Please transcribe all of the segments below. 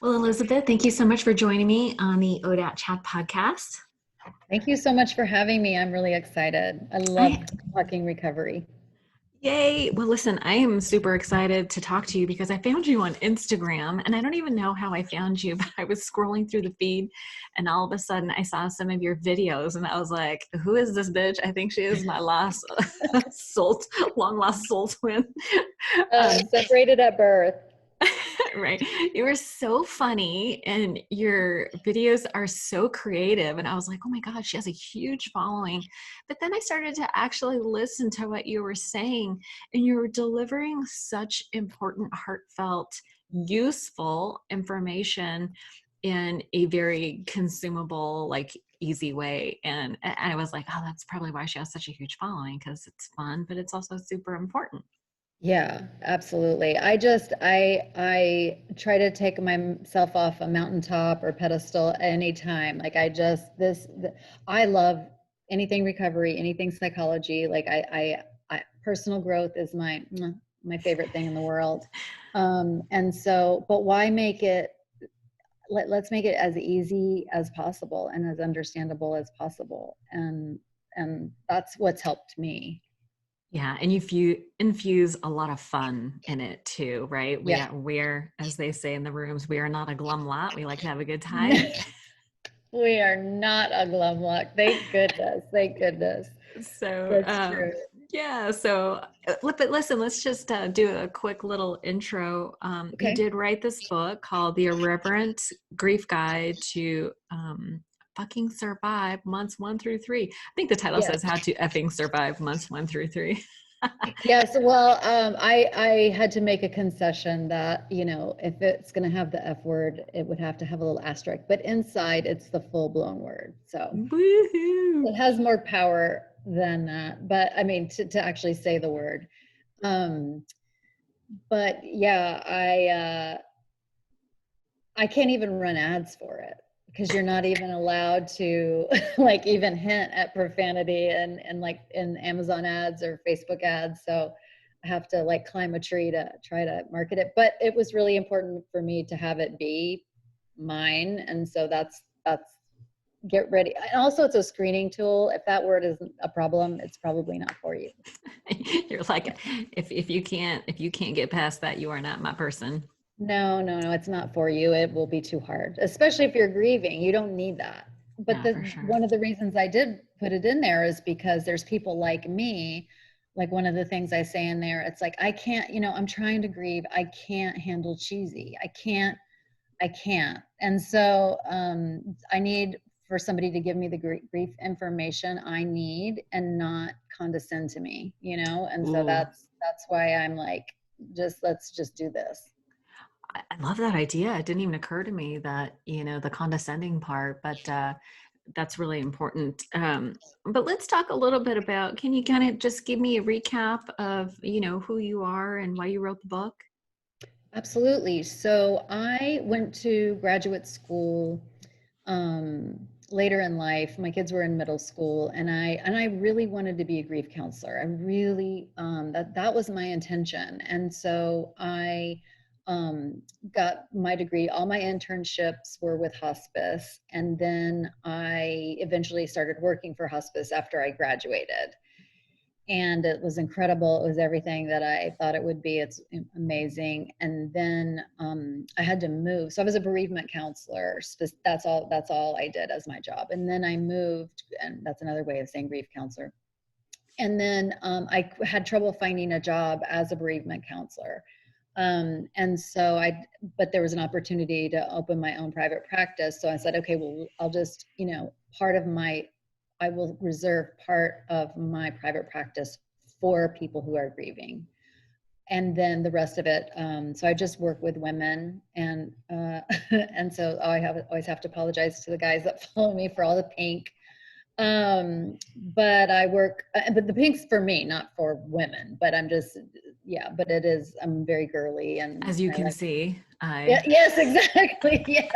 Well, Elizabeth, thank you so much for joining me on the ODAT Chat podcast. Thank you so much for having me. I'm really excited. I love talking recovery. Yay. Well, listen, I am super excited to talk to you because I found you on Instagram and I don't even know how I found you, but I was scrolling through the feed and all of a sudden I saw some of your videos and I was like, who is this bitch? I think she is my long lost soul twin. Separated at birth. Right. You were so funny and your videos are so creative. And I was like, oh my God, she has a huge following. But then I started to actually listen to what you were saying, and you were delivering such important, heartfelt, useful information in a very consumable, like easy way. And I was like, oh, that's probably why she has such a huge following, because it's fun, but it's also super important. Yeah, absolutely. I try to take myself off a mountaintop or pedestal anytime. Like I love anything recovery, anything psychology. Like I personal growth is my favorite thing in the world. And so, but why make it, let's make it as easy as possible and as understandable as possible. And that's what's helped me. Yeah, and you infuse a lot of fun in it too, right? Yeah. We're, as they say in the rooms, we are not a glum lot. We like to have a good time. We are not a glum luck. Thank goodness. Thank goodness. So, That's true. yeah. So, but listen, let's just do a quick little intro. You Okay. did write this book called The Irreverent Grief Guide to Fucking Survive Months 1 through 3. I think the title Yes. says How to Effing Survive Months 1 through 3. Yes. Well, I had to make a concession that, if it's going to have the F word, it would have to have a little asterisk, but inside it's the full blown word. So Woohoo! it has more power than that. But I mean, to actually say the word. Um, but yeah, I can't even run ads for it because you're not even allowed to like even hint at profanity and like in Amazon ads or Facebook ads. So I have to like climb a tree to try to market it. But it was really important for me to have it be mine. And so that's get ready. And also it's a screening tool. If that word isn't a problem, it's probably not for you. You're like, if you can't get past that, you are not my person. No, it's not for you. It will be too hard, especially if you're grieving. You don't need that. But Yeah, for sure. one of the reasons I did put it in there is because there's people like me. Like one of the things I say in there, it's like, I can't, I'm trying to grieve. I can't handle cheesy. I can't. And so I need for somebody to give me the grief information I need and not condescend to me, And so Ooh, that's why I'm like, let's just do this. I love that idea. It didn't even occur to me that, the condescending part, but that's really important. But let's talk a little bit about, can you kind of just give me a recap of, who you are and why you wrote the book? Absolutely. So I went to graduate school later in life. My kids were in middle school, and I really wanted to be a grief counselor. I really that was my intention, and so I got my degree. All my internships were with hospice, and then I eventually started working for hospice after I graduated, and it was incredible. It was everything that I thought it would be. It's amazing. And then I had to move. So I was a bereavement counselor. That's all I did as my job. And then I moved, and that's another way of saying grief counselor. And then I had trouble finding a job as a bereavement counselor. And so but there was an opportunity to open my own private practice. So I said, okay, well, I'll just, I will reserve part of my private practice for people who are grieving. And then the rest of it, so I just work with women, and and so always have to apologize to the guys that follow me for all the pink. But I work, but the pink's for me, not for women. But but it is. I'm very girly, and As you I can like. see, Yeah, yes, exactly. Yes.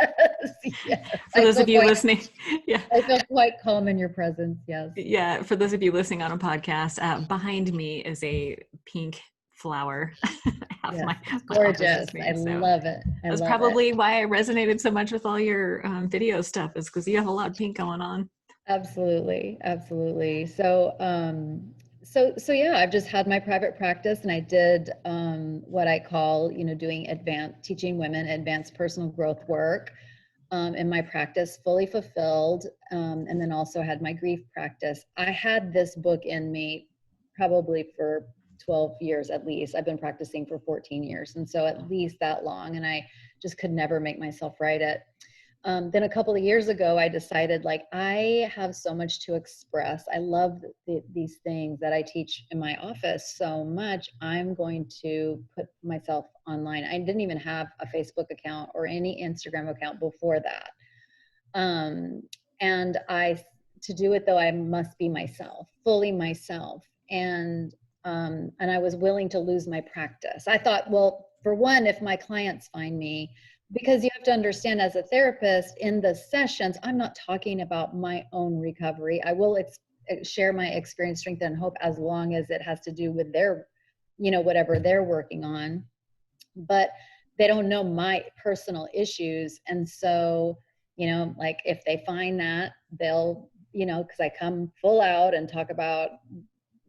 for those of you listening, yeah. I feel quite calm in your presence. Yes. Yeah, for those of you listening on a podcast, behind me is a pink flower. Half Yes, it's my office is gorgeous. I green. So love it. I that's love it. probably why I resonated so much with all your video stuff, is because you have a lot of pink going on. Absolutely, absolutely. So yeah, I've just had my private practice, and I did what I call, doing advanced teaching women advanced personal growth work in my practice, fully fulfilled, and then also had my grief practice. I had this book in me probably for 12 years at least. I've been practicing for 14 years, and so at least that long, and I just could never make myself write it. Then a couple of years ago, I decided, like, I have so much to express. I love these things that I teach in my office so much. I'm going to put myself online. I didn't even have a Facebook account or any Instagram account before that. Um, and to do it though, I must be myself, fully myself. And I was willing to lose my practice. I thought, well, for one, if my clients find me, because you have to understand, as a therapist in the sessions, I'm not talking about my own recovery. I will share my experience, strength, and hope, as long as it has to do with their, whatever they're working on. But they don't know my personal issues. And so, like, if they find that, they'll, because I come full out and talk about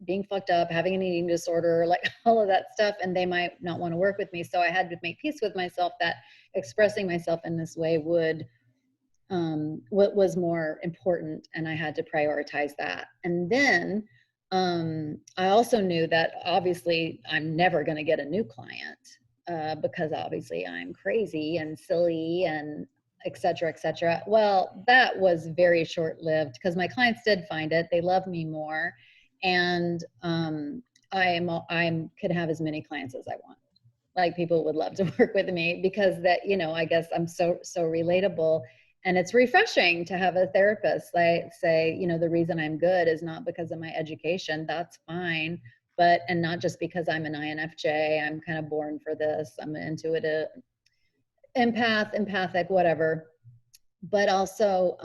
being fucked up, having an eating disorder, like all of that stuff, and they might not want to work with me. So I had to make peace with myself that expressing myself in this way what was more important, and I had to prioritize that. And then I also knew that obviously I'm never going to get a new client, because obviously I'm crazy and silly and et cetera, et cetera. Well, that was very short lived, because my clients did find it. They love me more. And I could have as many clients as I want. Like, people would love to work with me, because that, I guess I'm so relatable. And it's refreshing to have a therapist like say, the reason I'm good is not because of my education. That's fine. And not just because I'm an INFJ. I'm kind of born for this. I'm an intuitive, empathic, whatever. But also,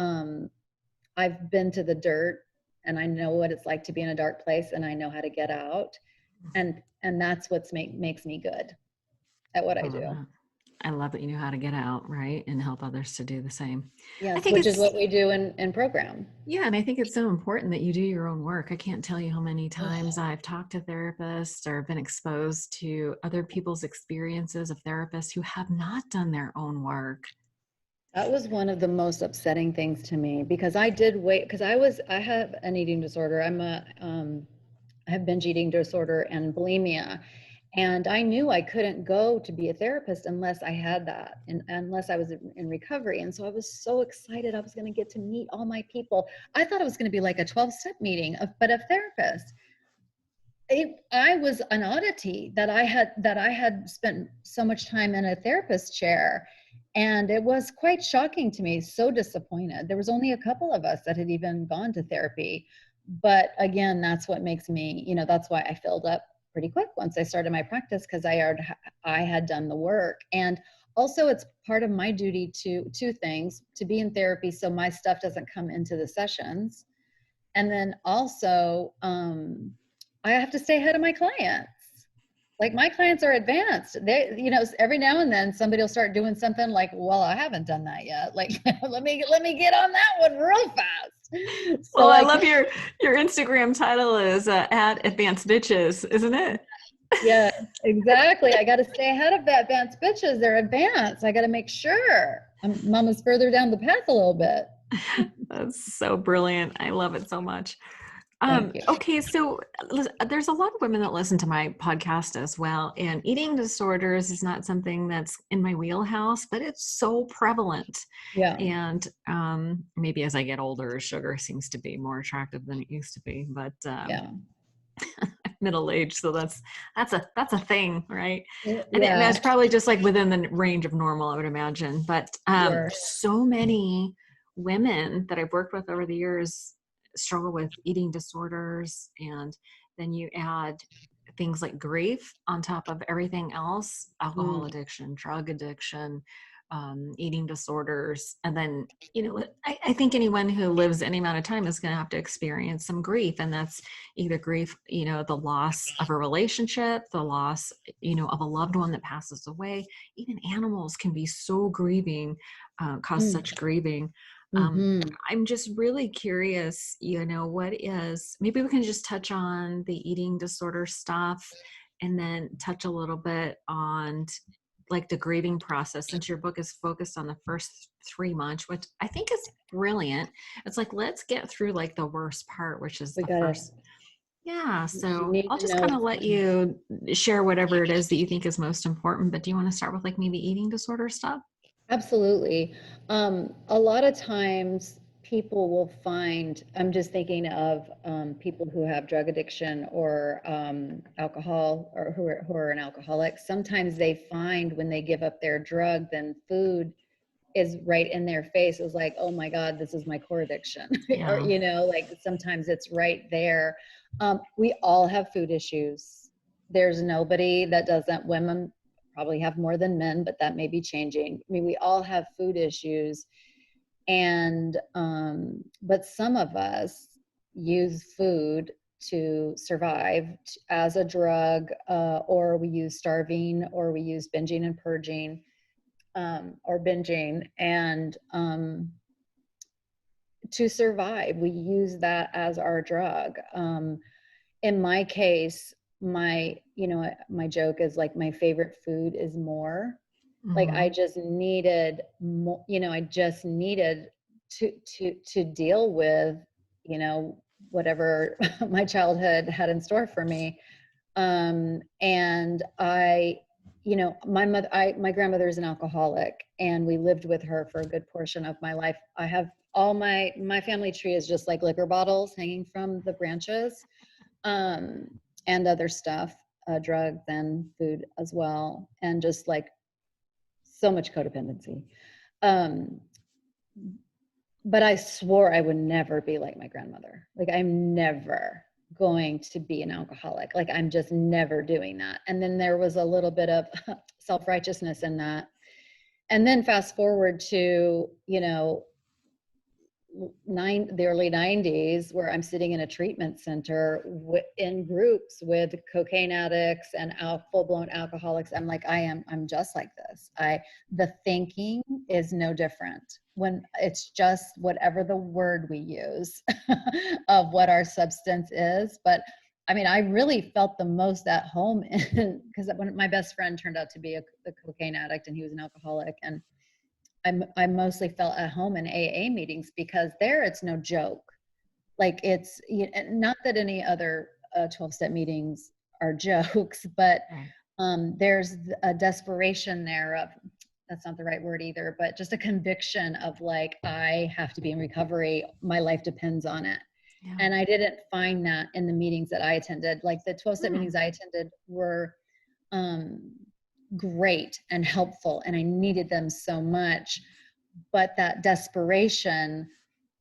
I've been to the dirt, and I know what it's like to be in a dark place, and I know how to get out. And that's what makes me good at what I I love do. that. I love that you know how to get out, right? And help others to do the same. I Yes, think which is it's, what we do in program. yeah, and I think it's so important that you do your own work. I can't tell you how many times Oh, I've talked to therapists or been exposed to other people's experiences of therapists who have not done their own work. that was one of the most upsetting things to me, because I did wait, because I have an eating disorder. I have binge eating disorder and bulimia. And I knew I couldn't go to be a therapist unless I had that, and unless I was in recovery. And so I was so excited I was going to get to meet all my people. I thought it was going to be like a 12-step meeting, but a therapist. I was an oddity, that I had spent so much time in a therapist chair. And it was quite shocking to me, so disappointed. There was only a couple of us that had even gone to therapy. But again, that's what makes me, that's why I filled up pretty quick once I started my practice, because I had done the work. And also, it's part of my duty to two things: to be in therapy so my stuff doesn't come into the sessions, and then also, I have to stay ahead of my clients. Like, my clients are advanced. They, every now and then somebody will start doing something like, well, I haven't done that yet. Like, let me get on that one real fast. Well, So I I love can't, your Instagram title is at Advanced Bitches, isn't it? yeah, exactly. I got to stay ahead of that advanced bitches. They're advanced. I got to make sure Mama's further down the path a little bit. That's so brilliant. I love it so much. Thank you. Okay, so there's a lot of women that listen to my podcast as well, and eating disorders is not something that's in my wheelhouse, but it's so prevalent. Yeah. And maybe as I get older, sugar seems to be more attractive than it used to be. But Yeah. middle age, so that's a thing, right? And Yeah. that's probably just like within the range of normal, I would imagine. But Sure. so many women that I've worked with over the years struggle with eating disorders, and then you add things like grief on top of everything else: alcohol Mm. addiction, drug addiction, eating disorders. And then, I think anyone who lives any amount of time is going to have to experience some grief. And that's either grief, the loss of a relationship, the loss, of a loved one that passes away. Even animals can be so grieving, cause such grieving. Mm-hmm. I'm just really curious, maybe we can just touch on the eating disorder stuff and then touch a little bit on like the grieving process, since your book is focused on the first 3 months, which I think is brilliant. It's like, let's get through like the worst part, which is We the gotta, first. Yeah. you So need I'll to just know. kind of let you share whatever it is that you think is most important. But do you want to start with like maybe eating disorder stuff? Absolutely. A lot of times people will find, I'm just thinking of people who have drug addiction or alcohol, or who are an alcoholic. Sometimes they find when they give up their drug, then food is right in their face. It was like, oh my God, this is my core addiction. Or, Yeah. like sometimes it's right there. We all have food issues. There's nobody that doesn't. Women probably have more than men, but that may be changing. I mean, we all have food issues. And, but some of us use food to survive as a drug, or we use starving, or we use binging and purging, or binging, and to survive we use that as our drug. In my case, my joke is like, my favorite food is more. Like I Mm-hmm. just needed more, I just needed to deal with, whatever my childhood had in store for me. And my grandmother is an alcoholic, and we lived with her for a good portion of my life. I have all my family tree is just like liquor bottles hanging from the branches, um, and other stuff, drugs and food as well, and just like so much codependency. Um, but I swore I would never be like my grandmother. Like I'm never going to be an alcoholic. Like I'm just never doing that. And then there was a little bit of self-righteousness in that. And then fast forward to, the early 90s, where I'm sitting in a treatment center in groups with cocaine addicts and full-blown alcoholics. I'm like, I'm just like this. The thinking is no different. When it's just whatever the word we use of what our substance is. But I mean, I really felt the most at home because when my best friend turned out to be a cocaine addict, and he was an alcoholic, and I mostly felt at home in AA meetings, because there it's no joke. Like it's, not that any other 12-step meetings are jokes, but Right. there's a desperation there of, that's not the right word either, but just a conviction of like, I have to be in recovery. My life depends on it. Yeah. And I didn't find that in the meetings that I attended. Like the 12-step meetings I attended were um, great and helpful, and I needed them so much. But that desperation,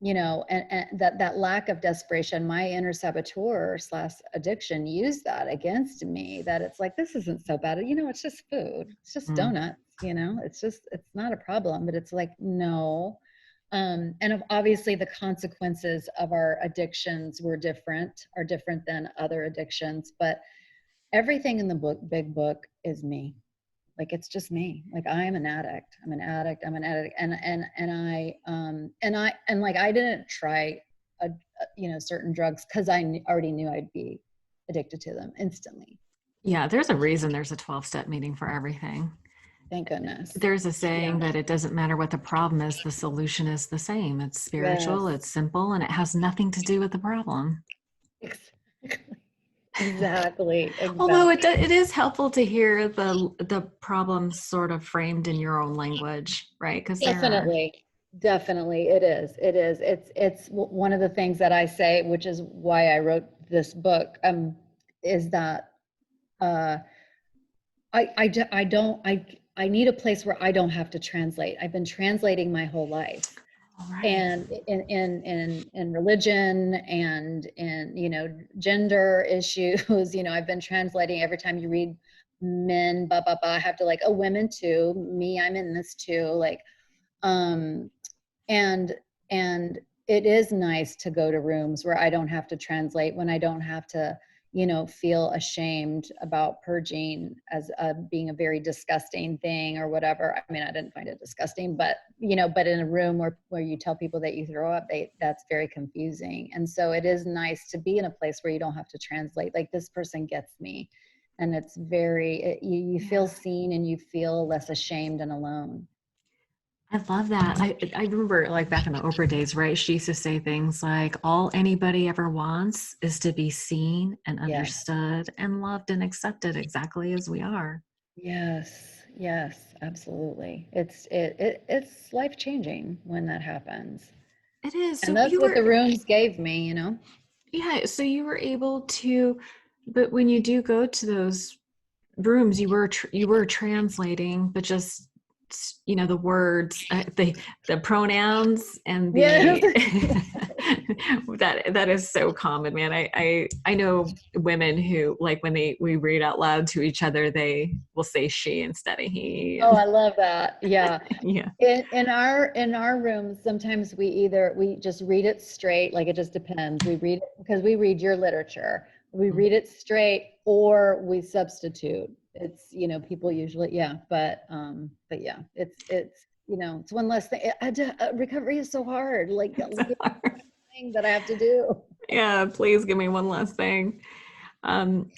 and that lack of desperation, my inner saboteur / addiction used that against me. That it's like, this isn't so bad. It's just food. It's just Mm. donuts. It's not a problem. But it's like, no. And obviously the consequences of our addictions are different than other addictions. But everything in the big book is me. Like it's just me. Like I am an addict. I'm an addict. And like I didn't try certain drugs because I already knew I'd be addicted to them instantly. Yeah. There's a reason there's a 12-step meeting for everything. Thank goodness. There's a Yeah. saying that it doesn't matter what the problem is, the solution is the same. It's spiritual, Yes. it's simple, and it has nothing to do with the problem. Exactly. Exactly. Although Exactly. it is helpful to hear the problems sort of framed in your own language, right? Because there are. Definitely. Definitely. It is. It is. It's one of the things that I say, which is why I wrote this book, is that uh, I need a place where I don't have to translate. I've been translating my whole life, All right. and in religion and in gender issues. I've been translating. Every time you read men, blah, blah, blah. I have to like, oh, women too, me, I'm in this too. Like, um, and and it is nice to go to rooms where I don't have to translate, when I don't have to, feel ashamed about purging as being a very disgusting thing or whatever. I mean, I didn't find it disgusting, but but in a room where you tell people that you throw up, that's very confusing. And so it is nice to be in a place where you don't have to translate. Like, this person gets me, and it's you feel Yeah. seen, and you feel less ashamed and alone. I love that. I remember like back in the Oprah days, right? She used to say things like, all anybody ever wants is to be seen and Yes. understood and loved and accepted exactly as we are. Yes, yes, absolutely. It's life changing when that happens. It is. And So that's you what were, the rooms gave me. yeah, so you were able to, but when you do go to those rooms, you were translating, but just the words, the pronouns and Yes. the that is so common, man. I know women who, like, when we read out loud to each other, they will say she instead of he, Oh, and I love that. Yeah. yeah. In our rooms, sometimes we just read it straight, like it just depends. We read it because we read your literature. We read it straight, or we substitute. It's, people usually, yeah, but yeah, it's one less thing. Recovery is so hard. Like, give me a thing that I have to do. Yeah, please give me one last thing.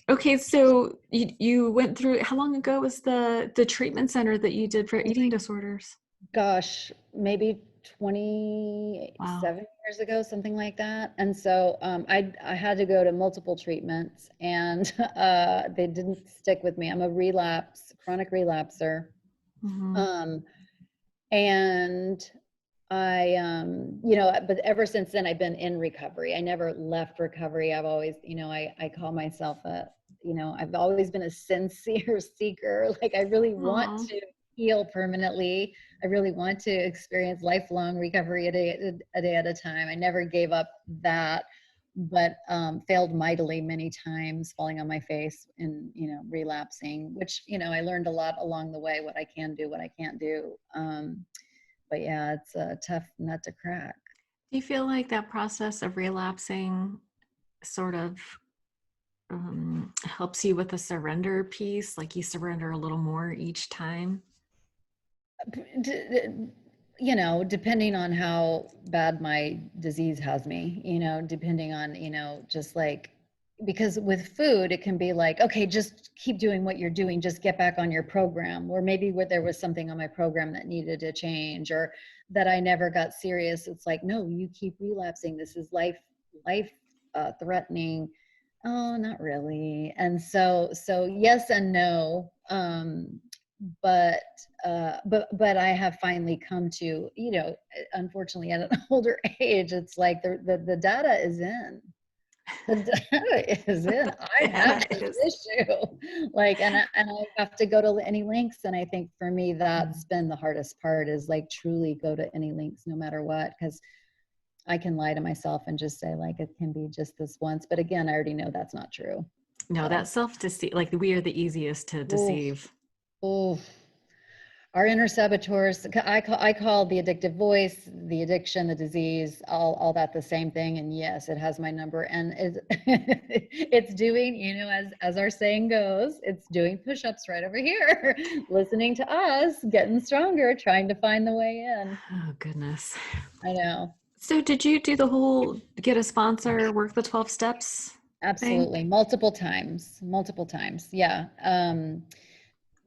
Okay, so you went through, how long ago was the treatment center that you did for Oh eating disorders? gosh, maybe Wow. 27 years ago, something like that. And so I had to go to multiple treatments, and they didn't stick with me. I'm a chronic relapser. Hmm. Um, and but ever since then, I've been in recovery. I never left recovery. I've always, I call myself I've always been a sincere seeker. Like, I really want Oh, to heal permanently. I really want to experience lifelong recovery a day at a time. I never gave up that, but failed mightily many times, falling on my face and, relapsing, which, I learned a lot along the way, what I can do, what I can't do. But yeah, it's a tough nut to crack. do you feel like that process of relapsing sort of helps you with the surrender piece? Like, you surrender a little more each time? D- Depending on how bad my disease has me, depending on, just like, because with food, it can be like, okay, just keep doing what you're doing, just get back on your program. Or maybe where there was something on my program that needed to change, or that I never got serious. It's like, no, you keep relapsing. This is life threatening. Oh, not really. And so yes and no. But but I have finally come to, unfortunately, at an older age, it's like the data is in. The data is in. I Yeah, have it this is. issue. Like, and I have to go to any lengths. And I think for me, Mm. that's been the hardest part, is like truly go to any lengths, no matter what. Because I can lie to myself and just say, like, it can be just this once. But again, I already know that's not true. No, So, that self-deceit, like, we are the easiest to oof, deceive. oof. Our inner saboteurs, I call the addictive voice, the addiction, the disease, all that the same thing. And yes, it has my number, and it's doing, as our saying goes, it's doing push-ups right over here, listening to us, getting stronger, trying to find the way in. Oh, goodness. I know. So did you do the whole get a sponsor, work the 12 steps thing? Absolutely. Multiple times. Yeah.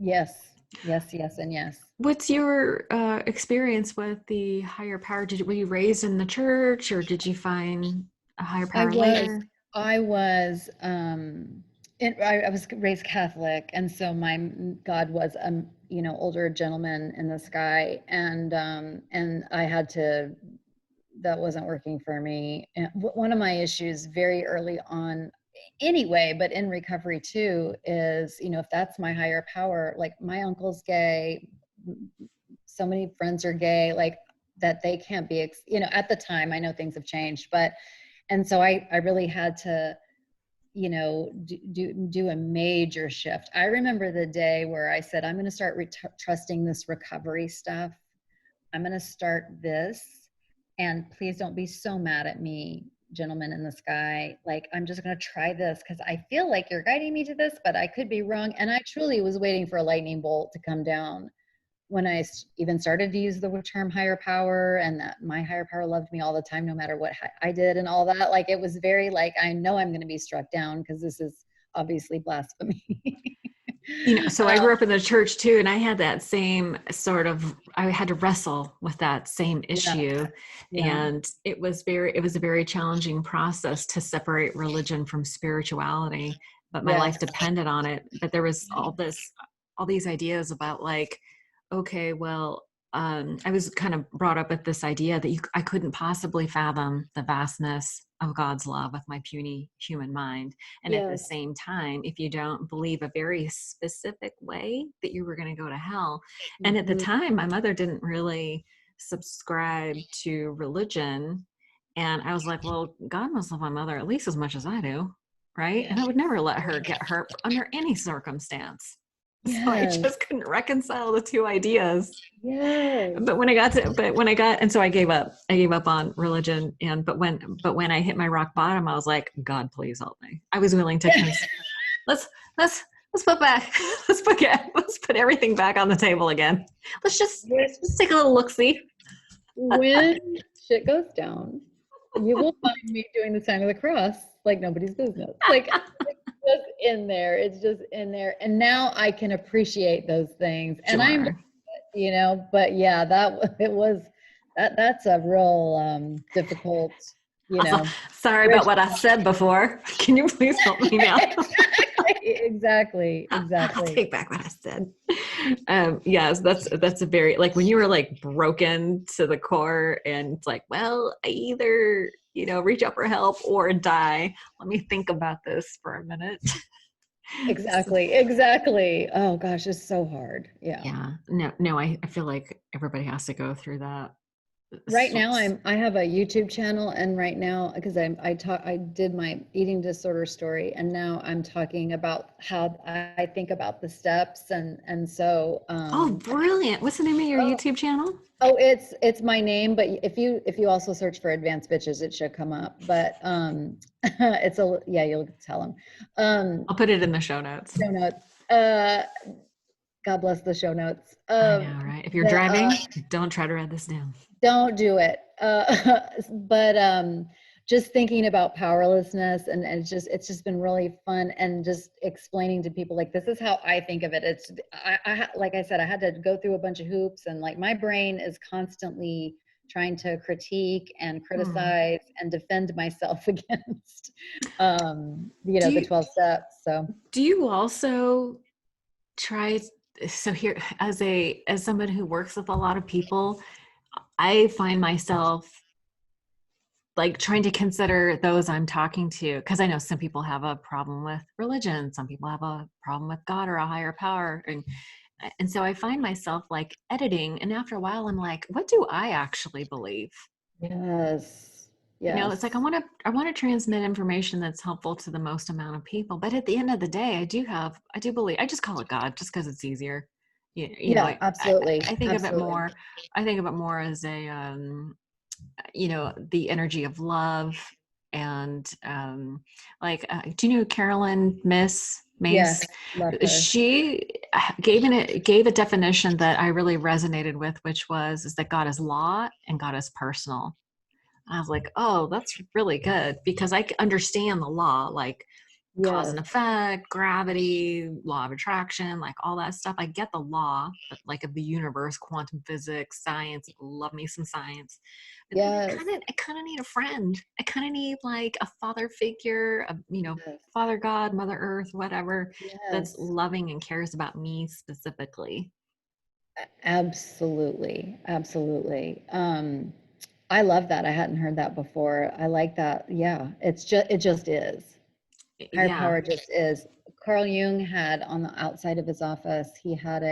Yes, yes, yes, and yes. What's your experience with the higher power? Were you raised in the church, or did you find a higher I power was, later? I was, I was raised Catholic, and so my God was a, older gentleman in the sky, and I had to. That wasn't working for me. And one of my issues very early on, anyway, but in recovery too, is, if that's my higher power, like my uncle's gay, so many friends are gay, like that they can't be, at the time, I know things have changed, but and so I really had to, you know, do a major shift. I remember the day where I said, I'm going to start trusting this recovery stuff. I'm going to start this, and please don't be so mad at me, gentlemen in the sky. Like, I'm just going to try this because I feel like you're guiding me to this, but I could be wrong. And I truly was waiting for a lightning bolt to come down when I even started to use the term higher power, and that my higher power loved me all the time, no matter what I did and all that. Like, it was very like, I know I'm going to be struck down because this is obviously blasphemy. You know, so I grew up in the church too, and I had that same sort of, I had to wrestle with that same Yeah, issue. yeah, And it was a very challenging process to separate religion from spirituality, but my life yes, depended on it. But there was all these ideas about like, okay, well, I was kind of brought up with this idea that I couldn't possibly fathom the vastness of God's love with my puny human mind. And at the yes. same time, if you don't believe a very specific way, that you were going to go to hell. And at the Mhm. time, my mother didn't really subscribe to religion. And I was like, well, God must love my mother at least as much as I do. Right. Yes, And I would never let her get hurt under any circumstance. So I yes, just couldn't reconcile the two ideas. yes. And so I gave up on religion. And but when I hit my rock bottom, I was like, God, please help me. I was willing to let's let's let's put back let's put everything back on the table again. When Let's just take a little look see. when shit goes down, you will find me doing the sign of the cross like nobody's business. Like, it's just in there. It's just in there. And now I can appreciate those things. And I embrace Sure. it, you know, but yeah, it was that's a real difficult, you Also, know, sorry bridge about what to I said before. Can you please help me now? exactly, I'll exactly. take back what I said. Yes, that's a very, like when you were like broken to the core and it's like, well, I either, reach out for help or die. Let me think about this for a minute. Exactly, exactly. Oh gosh, it's so hard. Yeah. Yeah, no, I feel like everybody has to go through that. Right now I have a YouTube channel, and right now, because I did my eating disorder story, and now I'm talking about how I think about the steps, and so Oh, brilliant. What's the name of your oh, YouTube channel? oh, it's my name, but if you also search for advanced bitches, it should come up. But it's a yeah, you'll tell them. I'll put it in the show notes. Show notes. Uh, God bless the show notes. I know, right? If you're The driving, don't try to write this down. Don't do it. But just thinking about powerlessness, and it's just been really fun, and just explaining to people like, this is how I think of it. It's like I said, I had to go through a bunch of hoops, and like my brain is constantly trying to critique and Hmm. criticize and defend myself against Do the you 12 steps. So do you also try, so here, as someone who works with a lot of people, I find myself like trying to consider those I'm talking to, because I know some people have a problem with religion, some people have a problem with God or a higher power, and so I find myself like editing, and after a while I'm like, what do I actually believe? yes, It's like yes, I want to transmit information that's helpful to the most amount of people, but at the end of the day, I do believe, I just call it God just because it's easier. yeah, absolutely, I think of it absolutely, more, as a the energy of love. And like do you know Carolyn Miss yes, Mace? love her. She gave a definition that I really resonated with, which was is that God is law and God is personal. I was like, oh, that's really good, because I understand the law, like cause and Yes, effect, gravity, law of attraction, like all that stuff. I get the law, but like of the universe, quantum physics, science, love me some science. But then yes, I kind of need a friend. I kind of need like a father figure, yes, Father God, Mother Earth, whatever, that's yes, loving and cares about me specifically. absolutely, absolutely. I love that. I hadn't heard that before. I like that. Yeah, it just is. Higher Yeah. power just is. Carl Jung had on the outside of his office, he had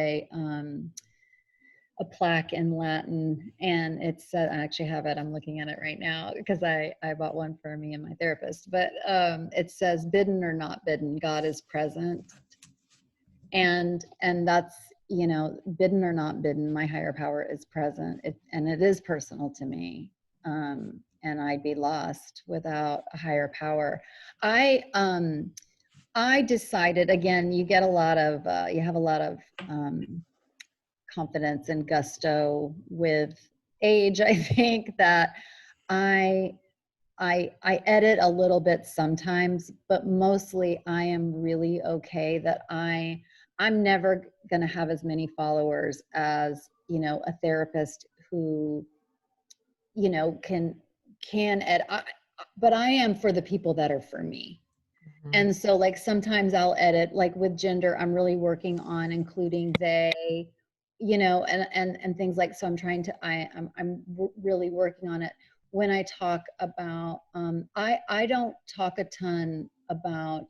a plaque in Latin, and it's I actually have it. I'm looking at it right now because I bought one for me and my therapist. But it says, "Bidden or not bidden, God is present," and that's, you know, bidden or not bidden, my higher power is present. And it is personal to me. And I'd be lost without a higher power. I decided, again, you get a lot of you have a lot of confidence and gusto with age. I think that I I edit a little bit sometimes, but mostly I am really okay that I'm never going to have as many followers as, you know, a therapist who, you know, can edit. But I am for the people that are for me. Mhm. And so, like, sometimes I'll edit, like with gender, I'm really working on including they, you know, and things like, so I'm trying to, really working on it. When I talk about, I don't talk a ton about,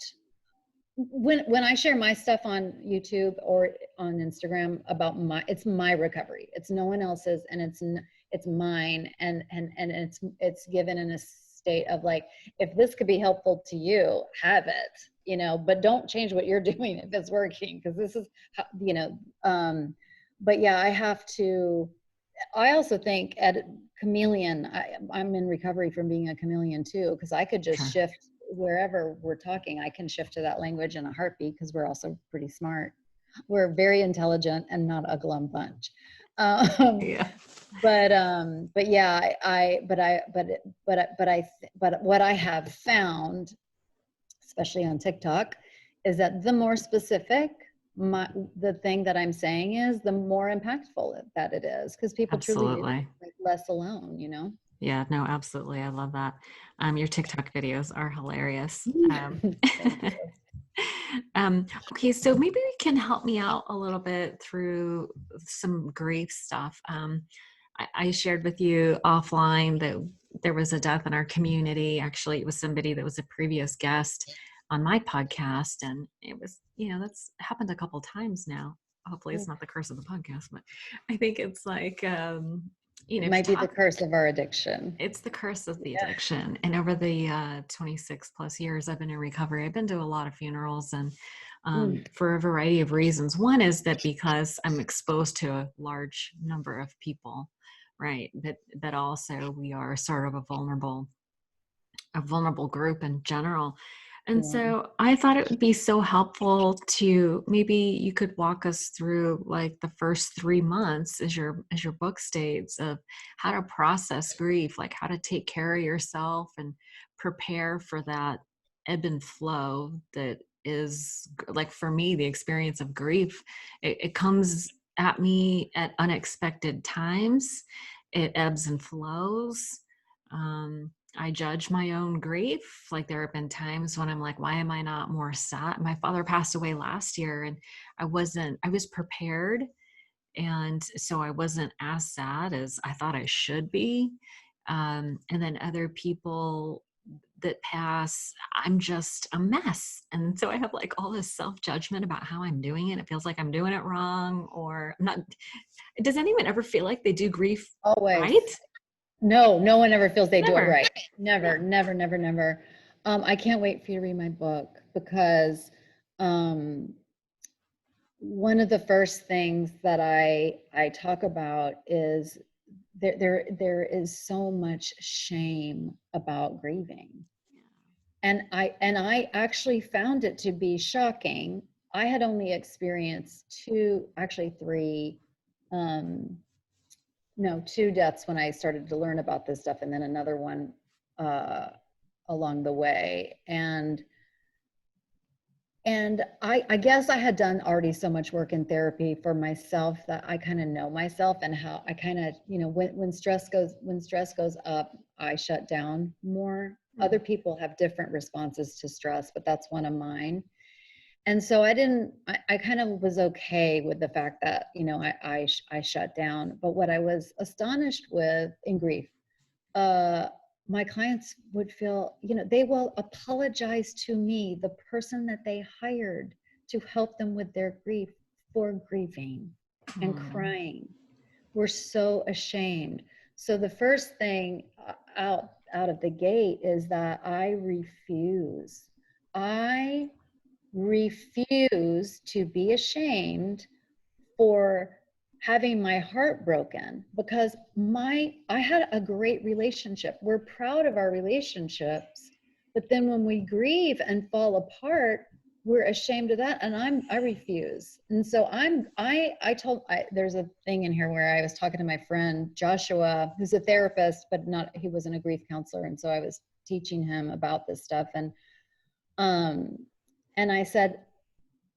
when I share my stuff on YouTube or on Instagram about it's my recovery. It's no one else's, and it's mine, and it's given in a state of like, if this could be helpful to you, have it, you know, but don't change what you're doing if it's working, because this is how, you know, but yeah, I also think at chameleon, I'm in recovery from being a chameleon too, because I could just Sure. shift wherever we're talking. I can shift to that language in a heartbeat because we're also pretty smart. We're very intelligent and not a glum bunch. Um, Yeah. but yeah, but what I have found, especially on TikTok, is that the more specific the thing that I'm saying is, the more impactful that it is, because people truly do Absolutely. like less alone, you know? Yeah, no, absolutely. I love that. Your TikTok videos are hilarious. Thank you. Okay, so maybe you can help me out a little bit through some grief stuff. I shared with you offline that there was a death in our community. Actually, it was somebody that was a previous guest on my podcast, and it was, you know, that's happened a couple times now. Hopefully, it's not the curse of the podcast, but I think it's like, you It know, if you might be the talk, curse of our addiction. it's the curse of the Yeah. addiction. And over the 26 plus years I've been in recovery, I've been to a lot of funerals, and Mm, for a variety of reasons. One is that because I'm exposed to a large number of people, right? But also we are sort of a vulnerable group in general. And yeah. so I thought it would be so helpful to, maybe you could walk us through like the first 3 months, as your book states, of how to process grief, like how to take care of yourself and prepare for that ebb and flow that is, like, for me, the experience of grief. It comes at me at unexpected times. It ebbs and flows. I judge my own grief. Like, there have been times when I'm like, why am I not more sad? My father passed away last year, and I was prepared. And so I wasn't as sad as I thought I should be. And then other people that pass, I'm just a mess. And so I have like all this self judgment about how I'm doing it. It feels like I'm doing it wrong, or I'm not. Does anyone ever feel like they do grief Always. right? No, no one ever feels they do it Never. right. Never, Yeah. never, never, never. I can't wait for you to read my book, because um, one of the first things that I talk about is there is so much shame about grieving. And I actually found it to be shocking. I had only experienced two, actually three, um, no, two deaths when I started to learn about this stuff, and then another one uh, along the way. And I guess I had done already so much work in therapy for myself that I kind of know myself, and how I kind of, you know, when stress goes up, I shut down more. Hmm. Other people have different responses to stress, but that's one of mine. And so I kind of was okay with the fact that, you know, I shut down. But what I was astonished with in grief, uh, my clients would feel, you know, they will apologize to me, the person that they hired to help them with their grief, for grieving and Hmm. crying. we're so ashamed. So the first thing out of the gate is that I refuse. I refuse to be ashamed for having my heart broken, because I had a great relationship. We're proud of our relationships, but then when we grieve and fall apart, we're ashamed of that, and I refuse. And so there's a thing in here where I was talking to my friend Joshua, who's a therapist, but he wasn't a grief counselor, and so I was teaching him about this stuff, um and I said,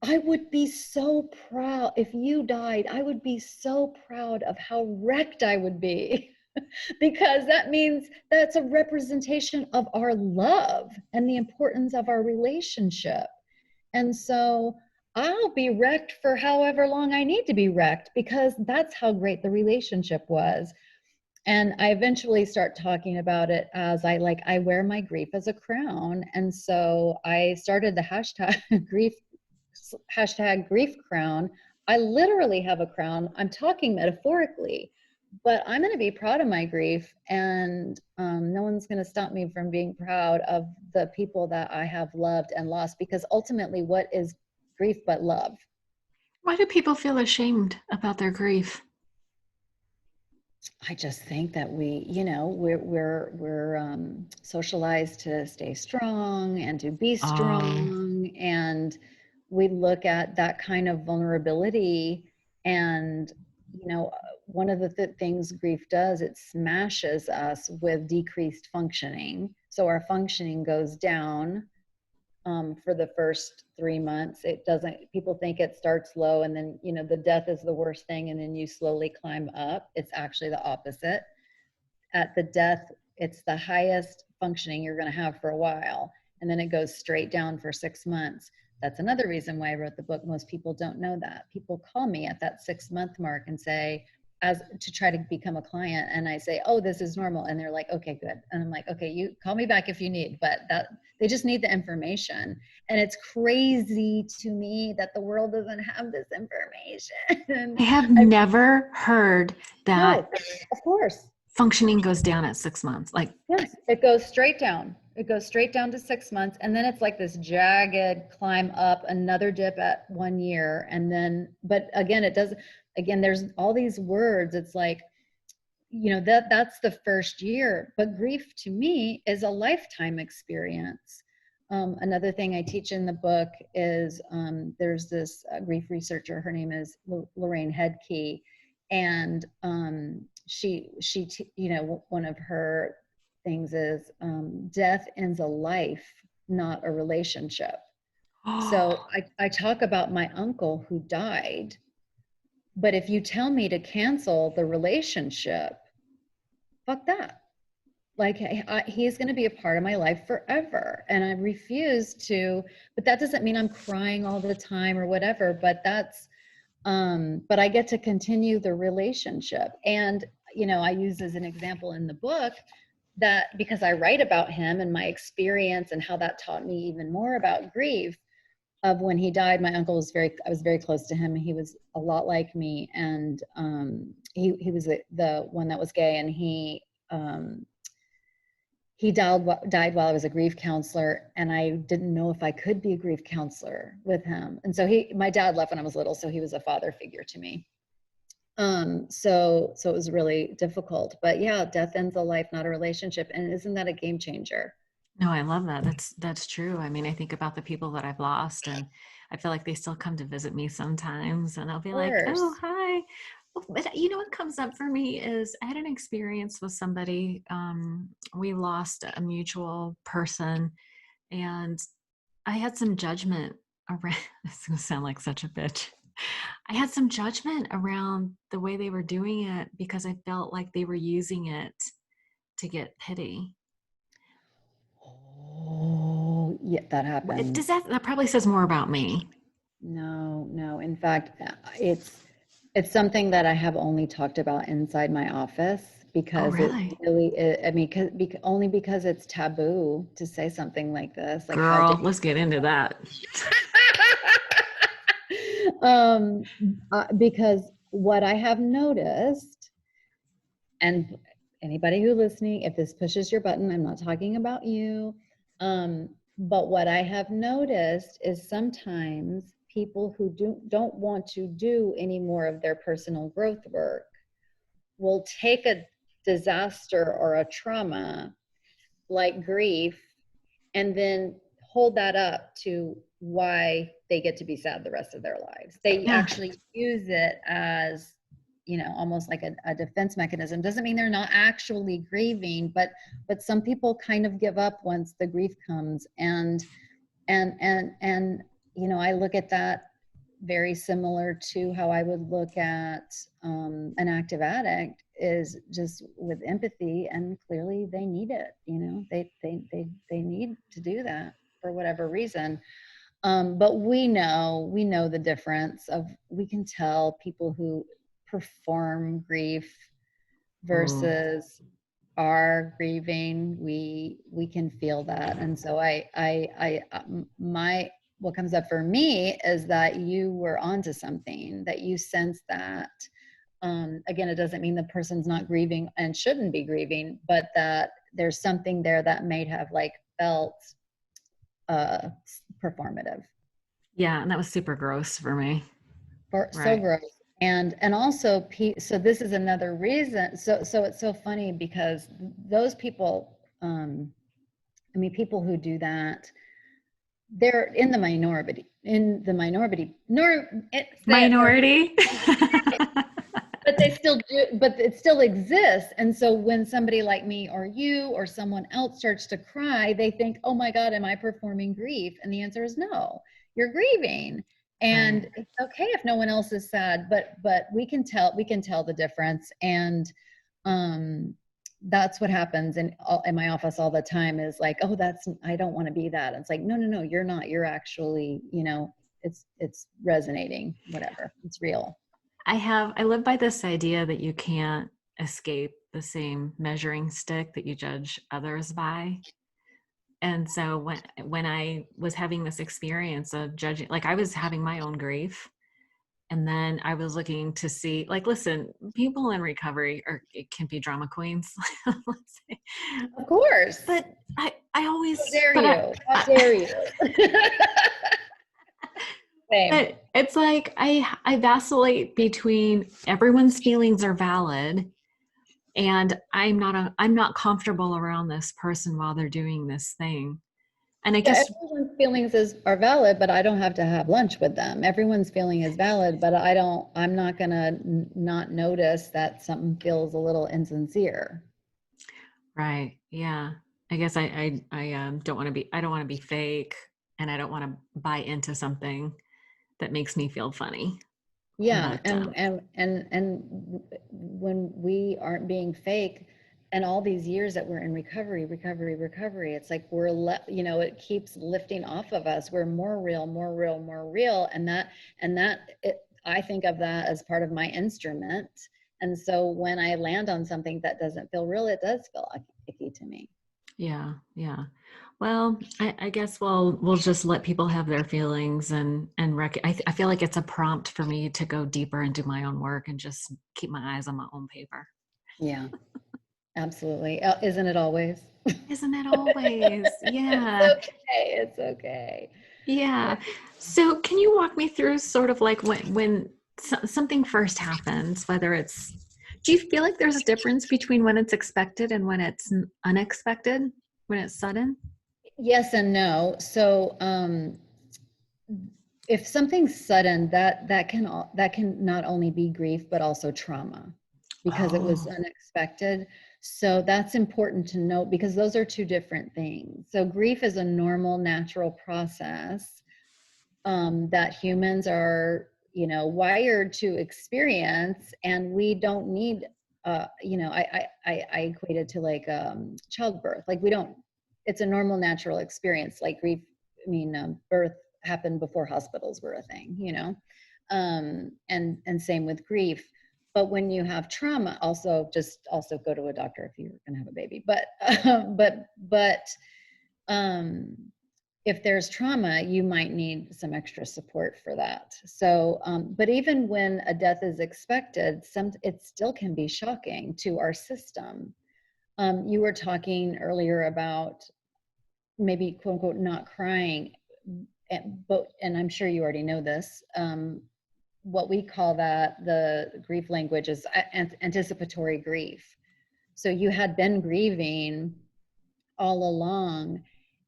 I would be so proud if you died. I would be so proud of how wrecked I would be because that means that's a representation of our love and the importance of our relationship. And so I'll be wrecked for however long I need to be wrecked, because that's how great the relationship was. And I eventually start talking about it as I wear my grief as a crown. And so I started the #grief crown. I literally have a crown. I'm talking metaphorically, but I'm going to be proud of my grief, and no one's going to stop me from being proud of the people that I have loved and lost, because ultimately, what is grief but love? Why do people feel ashamed about their grief? I just think that we're socialized to stay strong and to be Oh, strong, and we look at that kind of vulnerability, and one of the things grief does, it smashes us with decreased functioning. So our functioning goes down for the first 3 months. It doesn't, people think it starts low and then, the death is the worst thing, and then you slowly climb up. It's actually the opposite. At the death, it's the highest functioning you're going to have for a while, and then it goes straight down for 6 months. That's another reason why I wrote the book. Most people don't know that. People call me at that 6-month mark and say, as to try to become a client, and I say, oh, this is normal, and they're like, okay, good. And I'm like, okay, you call me back if you need, but that they just need the information. And it's crazy to me that the world doesn't have this information. I have I never heard No, that of course. functioning goes down at 6 months. Like, Yes, it goes straight down. It goes straight down to 6 months. And then it's like this jagged climb up, another dip at 1 year. And then, but again, it does, again, there's all these words. It's like, that's the first year. But grief to me is a lifetime experience. Another thing I teach in the book is there's this grief researcher. Her name is Lorraine Headkey, and one of her things is death ends a life, not a relationship. So oh, I talk about my uncle who died, but if you tell me to cancel the relationship, fuck that. Like, he's going to be a part of my life forever, and I refuse to. But that doesn't mean I'm crying all the time or whatever, but but I get to continue the relationship. And I use as an example in the book that, because I write about him and my experience and how that taught me even more about grief, of when he died. My uncle was I was very close to him, and he was a lot like me, and he was the one that was gay, and he died while I was a grief counselor, and I didn't know if I could be a grief counselor with him. And so my dad left when I was little, so he was a father figure to me. So it was really difficult. But yeah, death ends a life, not a relationship. And isn't that a game changer? no, I love that. That's true. I mean, I think about the people that I've lost, and I feel like they still come to visit me sometimes, and I'll be Of like, "Oh, course. hi." But you know what comes up for me is I had an experience with somebody. We lost a mutual person, and I had some judgment around. This is gonna sound like such a bitch. I had some judgment around the way they were doing it because I felt like they were using it to get pity. Oh, yeah, that Does happens. that probably says more about me? No, no. In fact, it's something that I have only talked about inside my office, Oh, because it really? really I mean, only because it's taboo to say something like this. Like, how Girl, dare let's get into that. um because what I have noticed and anybody who listening, if this pushes your button, I'm not talking about you. But what I have noticed is sometimes people who don't want to do any more of their personal growth work will take a disaster or a trauma like grief and then hold that up to why they get to be sad the rest of their lives. They Yeah. actually use it as, almost like a defense mechanism. Doesn't mean they're not actually grieving, but some people kind of give up once the grief comes. And I look at that very similar to how I would look at an active addict, is just with empathy, and clearly they need it. They need to do that for whatever reason. But we know the difference of, we can tell people who perform grief versus are grieving. We can feel that. And so my what comes up for me is that you were onto something, that you sense that. Again, it doesn't mean the person's not grieving and shouldn't be grieving, but that there's something there that may have like felt performative. Yeah, and that was super gross for me. So Right. gross. And also, so this is another reason. So it's so funny, because those people, people who do that, they're in the minority. Say it for me. Minority. But they still do, but it still exists. And so when somebody like me or you or someone else starts to cry, they think, oh my God, am I performing grief? And the answer is no, you're grieving. Right. And it's okay if no one else is sad, but we can tell the difference. And that's what happens in my office all the time, is like, oh, I don't want to be that. It's like, no, you're not. You're actually, it's resonating, whatever. It's real. I live by this idea that you can't escape the same measuring stick that you judge others by. And so when I was having this experience of judging, like I was having my own grief, and then I was looking to see, like, listen, people in recovery it can be drama queens, let's say. Of course. But I How always, dare but you? How dare you? Same. but it's like I vacillate between everyone's feelings are valid, and I'm not comfortable around this person while they're doing this thing. And I Yeah, guess everyone's feelings are valid, but I don't have to have lunch with them. Everyone's feeling is valid, but I'm not gonna not notice that something feels a little insincere. right, yeah. I guess I don't want to be, I don't want to be fake, and I don't want to buy into something that makes me feel funny. Yeah, But and when we aren't being fake, and all these years that we're in recovery, it's like it keeps lifting off of us. We're more real, more real, more real, I think of that as part of my instrument. And so when I land on something that doesn't feel real, it does feel icky to me. yeah, yeah. Well, I guess we'll just let people have their feelings, I feel like it's a prompt for me to go deeper and do my own work and just keep my eyes on my own paper. Yeah, absolutely. Isn't it always? Isn't it always? It's Yeah. okay. It's okay. Yeah. So can you walk me through sort of like when something first happens, whether it's, do you feel like there's a difference between when it's expected and when it's unexpected, when it's sudden? Yes and no. So, if something's sudden, that can not only be grief but also trauma, because it was Oh, unexpected. So that's important to note, because those are two different things. So grief is a normal, natural process that humans are, wired to experience, and we don't need. I equate it to like childbirth. Like we don't. It's a normal, natural experience. Like grief. Birth happened before hospitals were a thing. And same with grief. But when you have trauma, also go to a doctor if you're going to have a baby. But um, if there's trauma, you might need some extra support for that. So, but even when a death is expected, it still can be shocking to our system. You were talking earlier about maybe quote unquote not crying, and I'm sure you already know this. What we call that, the grief language, is anticipatory grief. So you had been grieving all along,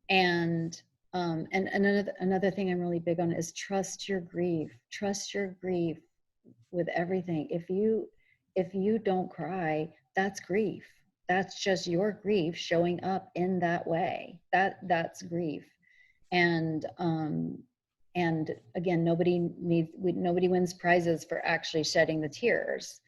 and another thing I'm really big on is trust your grief. Trust your grief with everything. If you don't cry, that's grief. That's just your grief showing up in that way. That's grief. And and again, nobody wins prizes for actually shedding the tears,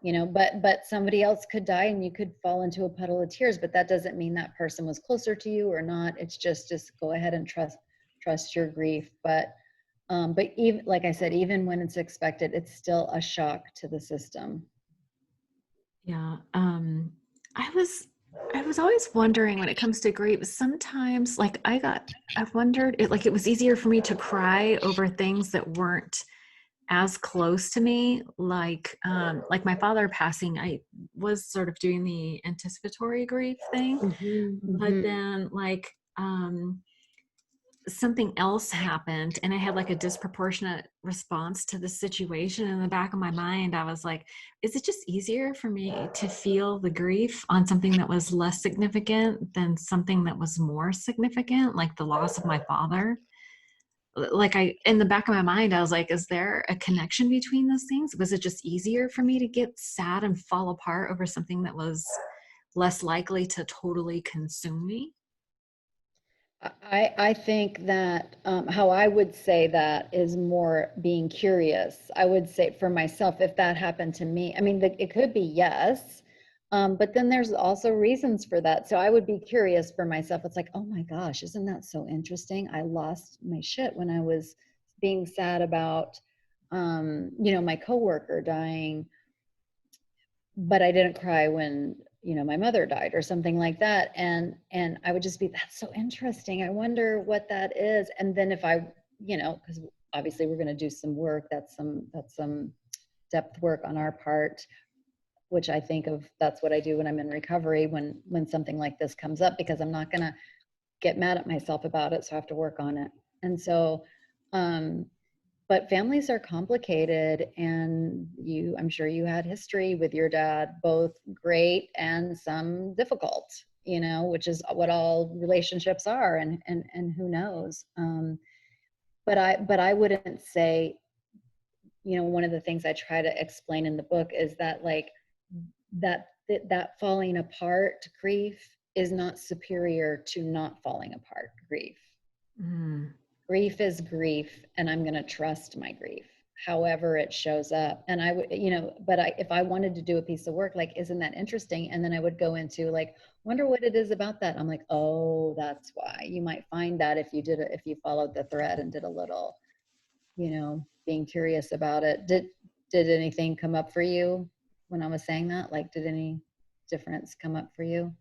you know, but somebody else could die and you could fall into a puddle of tears, but that doesn't mean that person was closer to you or not. It's just go ahead and trust your grief. But even, like I said, even when it's expected, it's still a shock to the system. Yeah. I was always wondering when it comes to grief, sometimes like I wondered it was easier for me to cry over things that weren't as close to me, like my father passing. I was sort of doing the anticipatory grief thing, Mm-hmm, but mm-hmm. then something else happened and I had like a disproportionate response to the situation. In the back of my mind, I was like, is it just easier for me to feel the grief on something that was less significant than something that was more significant, like the loss of my father? Like, in the back of my mind, I was like, is there a connection between those things? Was it just easier for me to get sad and fall apart over something that was less likely to totally consume me? I think that how I would say that is more being curious. I would say for myself, if that happened to me, I mean, it could be yes, but then there's also reasons for that. So I would be curious for myself. It's like, oh my gosh, isn't that so interesting? I lost my shit when I was being sad about, you know, my coworker dying, but I didn't cry when, you know, my mother died or something like that. And I would just be, that's so interesting. I wonder what that is. And then if I, you know, because obviously we're going to do some work, that's some depth work on our part, which I think of, that's what I do when I'm in recovery, when something like this comes up, because I'm not going to get mad at myself about it, so I have to work on it. And so um but families are complicated, and I'm sure you had history with your dad, both great and some difficult, you know, which is what all relationships are. And who knows. But I wouldn't say, you know, one of the things I try to explain in the book is that, like, that falling apart grief is not superior to not falling apart grief. Mm. Grief is grief, and I'm going to trust my grief however it shows up. And I would, you know, but if I wanted to do a piece of work, like, isn't that interesting? And then I would go into, like, wonder what it is about that. I'm like, oh, that's why. You might find that if you if you followed the thread and did a little, you know, being curious about it. Did anything come up for you when I was saying that? Like, did any difference come up for you?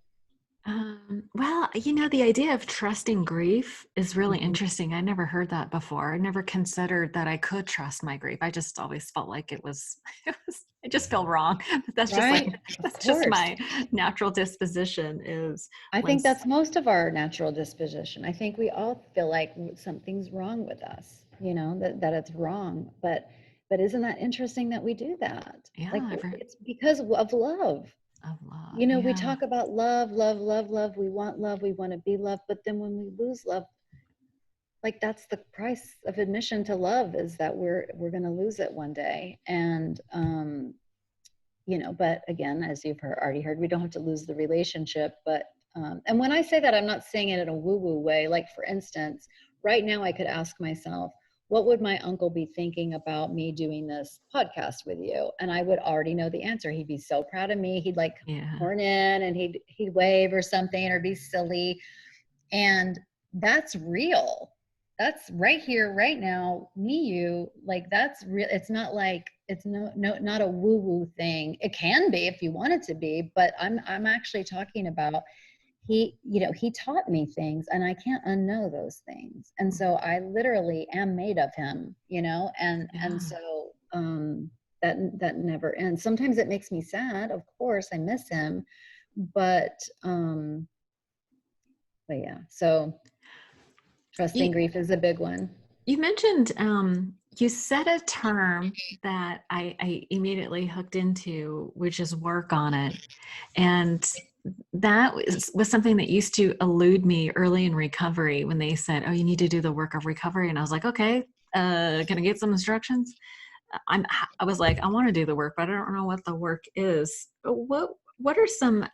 Well, you know, the idea of trusting grief is really Mhm. interesting. I never heard that before. I never considered that I could trust my grief. I just always felt like I just felt wrong. But Right? Of that's just course. my natural disposition is I when, think that's most of our natural disposition. I think we all feel like something's wrong with us, you know, that it's wrong. But isn't that interesting that we do that? Like, yeah, ever it's because of love. of love. You know, we Yeah. talk about love, love, love, love. We want love. We want to be loved. But then when we lose love, like, that's the price of admission to love, is that we're going to lose it one day. And you know, but again, as you've already heard, we don't have to lose the relationship. But and when I say that, I'm not saying it in a woo-woo way. Like, for instance, right now I could ask myself, what would my uncle be thinking about me doing this podcast with you? And I would already know the answer. He'd be so proud of me. He'd, like, Yeah. horn in, and he'd wave or something, or be silly. And that's real. That's right here, right now, me, you. Like, that's real. It's not like, it's not a woo woo thing. It can be if you want it to be, but I'm actually talking about he taught me things, and I can't unknow those things. And so I literally am made of him, and Yeah. so that never ends. Sometimes it makes me sad, of course, I miss him, but but yeah, so trusting You, grief is a big one. you mentioned you said a term that I immediately hooked into, which is work on it. And that was something that used to elude me early in recovery when they said, "Oh, you need to do the work of recovery." And I was like, "Okay, can I get some instructions?" I was like, "I want to do the work, but I don't know what the work is." What are some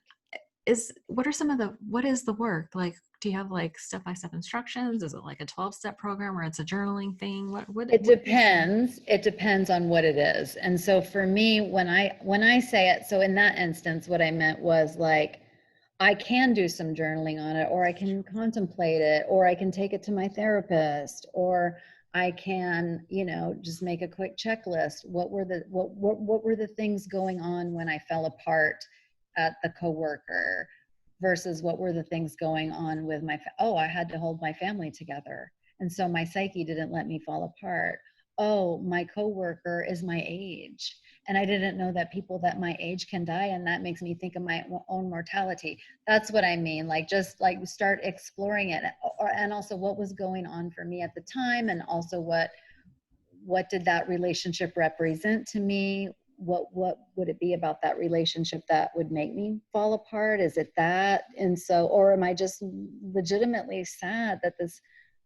what are some of the what is the work like? Do you have like step-by-step instructions? Is it like a 12-step program or it's a journaling thing? It What is depends. It depends on what it is. And so for me, when I say it, so in that instance, what I meant was like, I can do some journaling on it, or I can contemplate it, or I can take it to my therapist, or I can, just make a quick checklist. What were the things going on when I fell apart at the coworker versus what were the things going on with I had to hold my family together. And so my psyche didn't let me fall apart. Oh, my coworker is my age. And I didn't know that people that my age can die. And that makes me think of my own mortality. That's what I mean. Like, just like start exploring it. And also what was going on for me at the time. And also what did that relationship represent to me? What would it be about that relationship that would make me fall apart? Is it that? And so, or am I just legitimately sad that this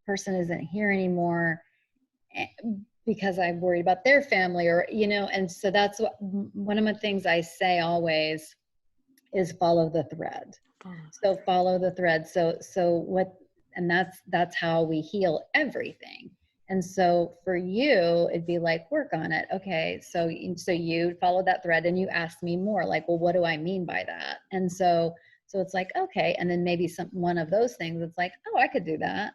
person isn't here anymore because I'm worried about their family, or and so that's one of the things I say always is follow the thread. So follow the thread. So what, and that's how we heal everything. And so for you, it'd be like, work on it. Okay. So you follow that thread and you ask me more like, well, what do I mean by that? And so it's like, okay. And then maybe one of those things, it's like, oh, I could do that.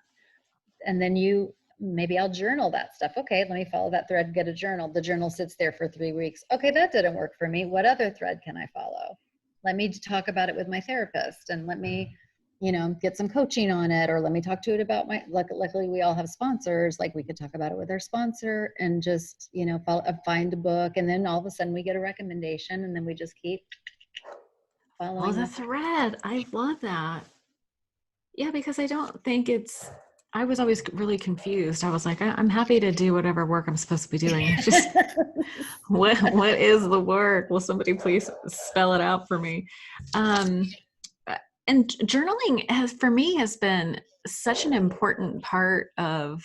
And then maybe I'll journal that stuff. Okay, let me follow that thread, get a journal. The journal sits there for 3 weeks. Okay, that didn't work for me. What other thread can I follow? Let me talk about it with my therapist, and let me, get some coaching on it, or let me talk to it about luckily we all have sponsors. Like, we could talk about it with our sponsor and just, find a book. And then all of a sudden we get a recommendation, and then we just keep Oh, following the the thread. thread. I love that. Yeah, because I don't think I was always really confused. I was like, I'm happy to do whatever work I'm supposed to be doing. I just, what is the work? Will somebody please spell it out for me? Um, and journaling for me has been such an important part of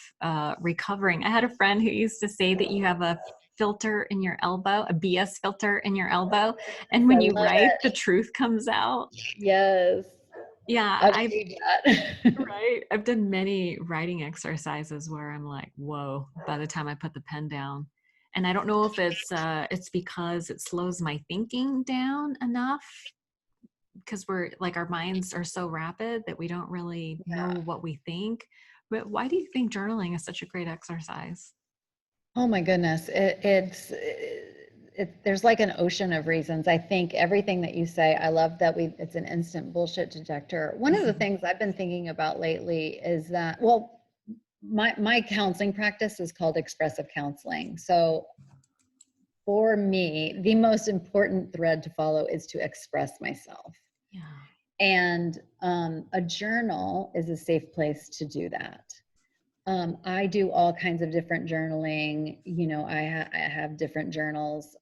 recovering. I had a friend who used to say that you have a filter in your elbow, a BS filter in your elbow, and I when you love write, the it. truth comes out. Yes, Yeah, I I've believe that. right. I've done many writing exercises where I'm like, whoa, by the time I put the pen down. And I don't know if it's because it slows my thinking down enough, because we're like our minds are so rapid that we don't really know Yeah. what we think. But why do you think journaling is such a great exercise? Oh my goodness. There's like an ocean of reasons. I think everything that you say, I love that it's an instant bullshit detector. One of the things I've been thinking about lately is that, well, my counseling practice is called expressive counseling. So for me, the most important thread to follow is to express myself. Yeah. And a journal is a safe place to do that. I do all kinds of different journaling. I have different journals.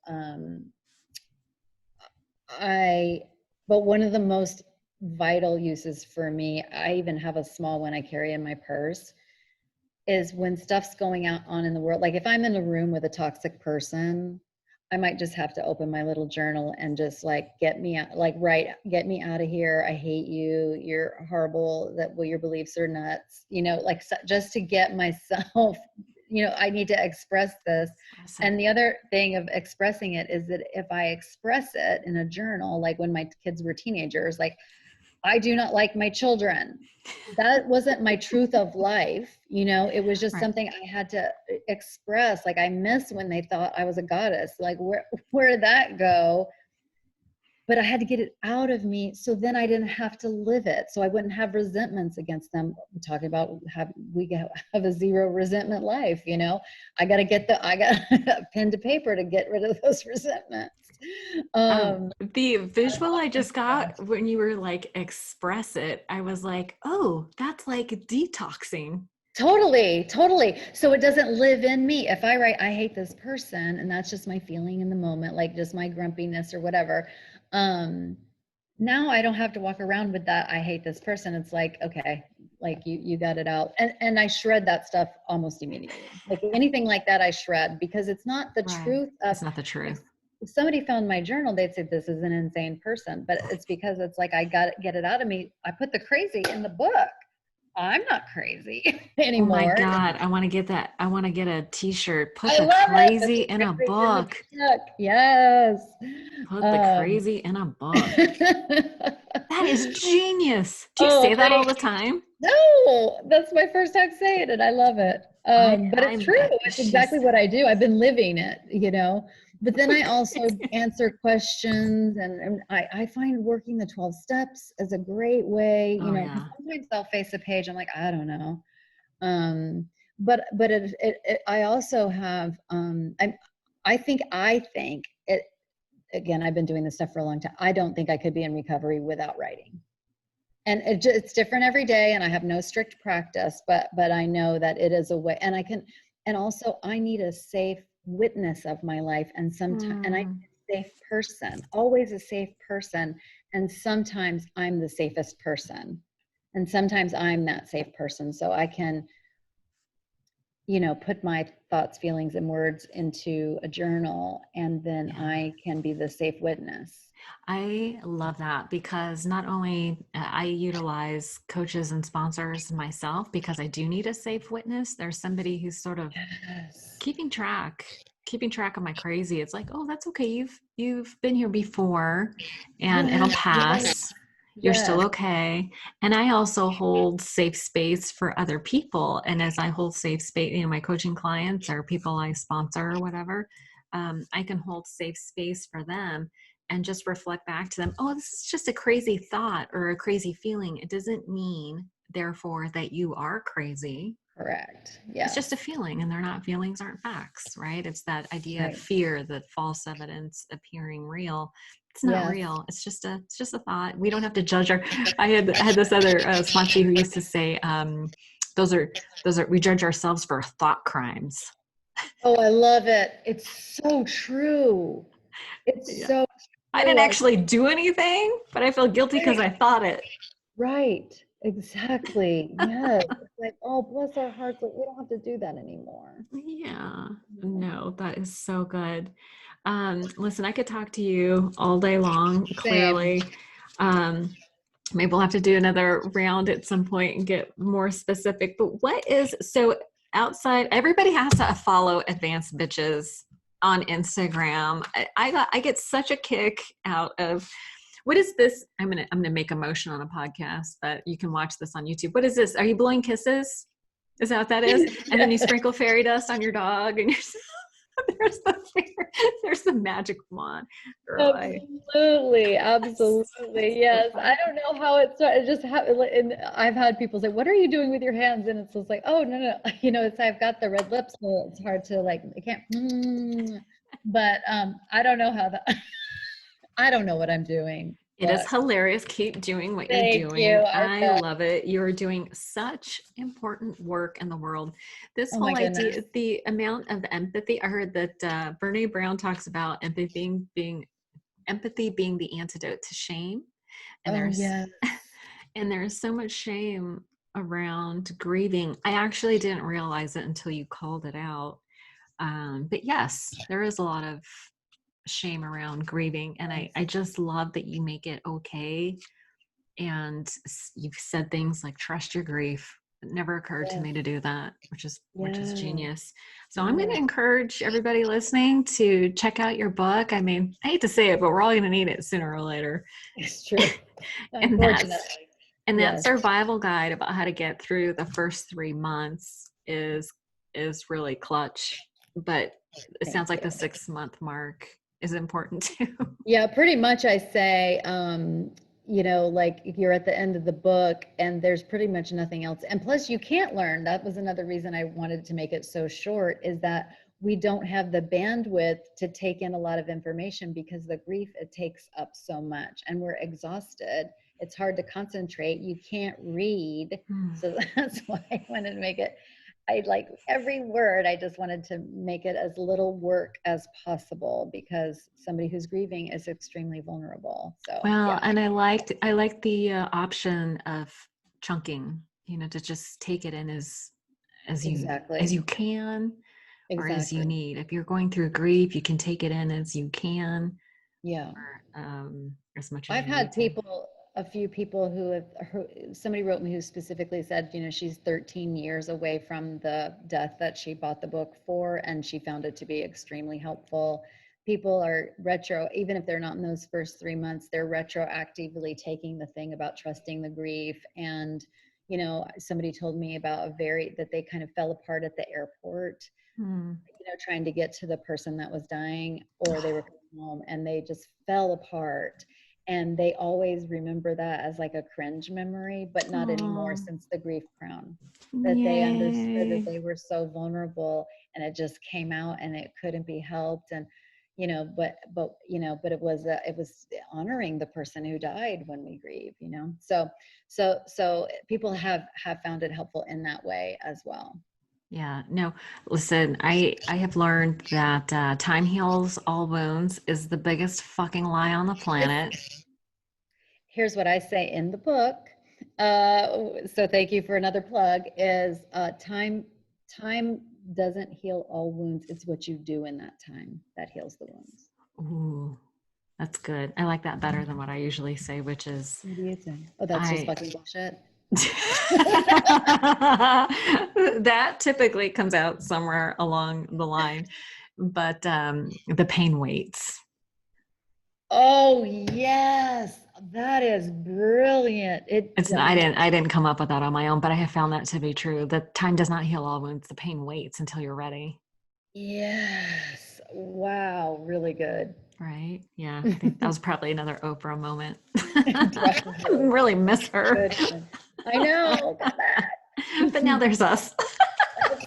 I, but one of the most vital uses for me, I even have a small one I carry in my purse, is when stuff's going on in the world. Like, if I'm in a room with a toxic person, I might just have to open my little journal and just like, get me out, like, right, get me out of here. I hate you. You're horrible. Your beliefs are nuts. Like, just to get myself, I need to express this. Express it. And the other thing of expressing it is that if I express it in a journal, like when my kids were teenagers, like, I do not like my children. That wasn't my truth of life. It was just Right. something I had to express. Like, I miss when they thought I was a goddess. Like, where did that go? but I had to get it out of me so then I didn't have to live it. So I wouldn't have resentments against them. We're talking about have a zero resentment life, you know. I got a pen to paper to get rid of those resentments. The visual I just got when you were like, express it, I was like, oh, that's like detoxing. Totally, totally. So it doesn't live in me. If I write, I hate this person, and that's just my feeling in the moment, like just my grumpiness or whatever. Um, Now I don't have to walk around with that. I hate this person. It's like, okay, like you got it out. And I shred that stuff almost immediately. Like anything like that, I shred because it's not the Right. truth of, It's not the if, truth. if somebody found my journal, they'd say this is an insane person, but it's because it's like, I got to get it out of me. I put the crazy in the book. I'm not crazy Oh my anymore. God. I want to get that. I want to get a t-shirt. Put I the love it. crazy The in a crazy in the book. book. Yes. Put the Um, crazy in a book. That is genius. Do you oh, say that all thank the time? No, that's my first time saying it. I love it. But it's I'm true. It's exactly she's what I do. I've been living it, you know. But then I also answer questions, and I find working the 12 steps is a great way, you oh know, because yeah. sometimes I'll face a page, I'm like, I don't know. But I also have, I think it, again, I've been doing this stuff for a long time. I don't think I could be in recovery without writing, and it's different every day, and I have no strict practice, but I know that it is a way, and I can, and also I need a safe witness of my life, and sometimes, and I Mm, need a safe person, always a safe person, and sometimes I'm the safest person, and sometimes I'm that safe person, so I can, you know, put my thoughts, feelings, and words into a journal, and then yeah. I can be the safe witness. I love that because not only I utilize coaches and sponsors myself because I do need a safe witness. There's somebody who's sort of Yes. keeping track of my crazy. It's like, oh, that's okay. You've been here before and it'll Yes. Yes. pass. You're still Yes. okay. And I also hold safe space for other people. And as I hold safe space, you know, my coaching clients or people I sponsor or whatever, I can hold safe space for them and just reflect back to them, oh, this is just a crazy thought or a crazy feeling. It doesn't mean, therefore, that you are crazy. Correct. It's just a Yes. feeling, and they're not feelings, aren't facts, right? It's that idea of Right. fear, that false evidence appearing real. It's not Yes. real. It's just a thought. We don't have to judge our. I had this other sponsee who used to say, those are we judge ourselves for thought crimes. Oh, I love it. It's so true. It's Yeah, so I true. didn't actually do anything, but I feel guilty because Right. I thought it. Right. Exactly. Yes. It's like, oh, bless our hearts. Like, we don't have to do that anymore. Yeah, no, that is so good. Listen, I could talk to you all day long, Same. clearly. Um, maybe we'll have to do another round at some point and get more specific. But what is so outside? Everybody has to follow Advanced Bitches on Instagram. I get such a kick out of what is this? I'm gonna make a motion on a podcast, but you can watch this on YouTube. What is this? Are you blowing kisses? Is that what that is? And then you Yes. sprinkle fairy dust on your dog, and there's the magic wand, girl. Absolutely, absolutely. So Yes. I fun. don't know how it started. It just happened. And I've had people say, "What are you doing with your hands?" And it's just like, "Oh, no, no." You know, it's I've got the red lips, so it's hard to like. I can't. But I don't know how that. I don't know what I'm doing. It is But hilarious. Keep doing what you're thank you. doing. I I bet. love it. You're doing such important work in the world. This Oh my whole goodness. idea, the amount of empathy, I heard that Brene Brown talks about empathy being the antidote to shame. And Oh there's yes. and there's so much shame around grieving. I actually didn't realize it until you called it out. But yes, there is a lot of shame around grieving. And I Yes. just love that you make it okay. And you've said things like trust your grief. It never occurred to Yes. me to do that, which is Yes. genius. So I'm going to Yes. encourage everybody listening to check out your book. I mean, I hate to say it, but we're all going to need it sooner or later. It's true. And that's Unfortunately. and that Yes. survival guide about how to get through the first 3 months is really clutch. But it Thank sounds like you. the 6 month mark is important too. Yeah, pretty much I say, like you're at the end of the book and there's pretty much nothing else. And plus you can't learn. That was another reason I wanted to make it so short, is that we don't have the bandwidth to take in a lot of information because the grief, it takes up so much and we're exhausted. It's hard to concentrate. You can't read. Hmm. So that's why I wanted to make it, I like every word. I just wanted to make it as little work as possible because somebody who's grieving is extremely vulnerable. So Well, yeah, and I liked the option of chunking, to just take it in as exactly. you can or as you Exactly. need. If you're going through grief, you can take it in as you can, Yeah. or as much as I've you need had to. people, a few people who have, somebody wrote me who specifically said, she's 13 years away from the death that she bought the book for, and she found it to be extremely helpful. People are even if they're not in those first 3 months, they're retroactively taking the thing about trusting the grief. And, somebody told me about that they kind of fell apart at the airport, Hmm. trying to get to the person that was dying, or they were coming home and they just fell apart. And they always remember that as like a cringe memory, but not anymore Oh, since the grief crown, that they understood that yay. they were so vulnerable and it just came out and it couldn't be helped. And, but it was honoring the person who died when we grieve, so people have found it helpful in that way as well. Yeah, no, listen, I have learned that time heals all wounds is the biggest fucking lie on the planet. Here's what I say in the book. So thank you for another plug. Is time doesn't heal all wounds. It's what you do in that time that heals the wounds. Ooh, that's good. I like that better than what I usually say, which is What do you think? Oh, that's just I fucking bullshit. that typically comes out somewhere along the line, but the pain waits. Oh yes, that is brilliant. It It's I does. didn't come up with that on my own, but I have found that to be true. The time does not heal all wounds. The pain waits until you're ready. Yes. Wow, really good. Right? Yeah, I think that was probably another Oprah moment. Probably. Really miss her. Good one. I know. Got But now that. there's us.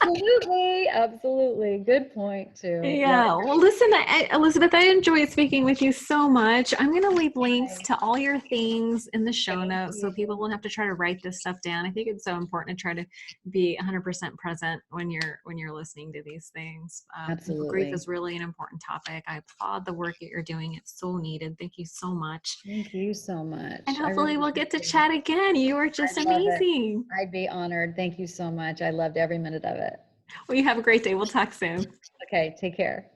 Absolutely, absolutely. Good point too. Yep. Yeah. Well, listen, Elizabeth, I enjoyed speaking with you so much. I'm going to leave links Hi. to all your things in the show Thank notes so people you. won't have to try to write this stuff down. I think it's so important to try to be 100% present when you're listening to these things. Grief Absolutely. is really an important topic. I applaud the work that you're doing. It's so needed. Thank you so much. Thank you so And much. I hopefully really we'll get to appreciate it. chat again. You were just I love it. amazing. I'd be honored. Thank you so much. I loved every minute of it. Well, you have a great day. We'll talk soon. Okay, take care.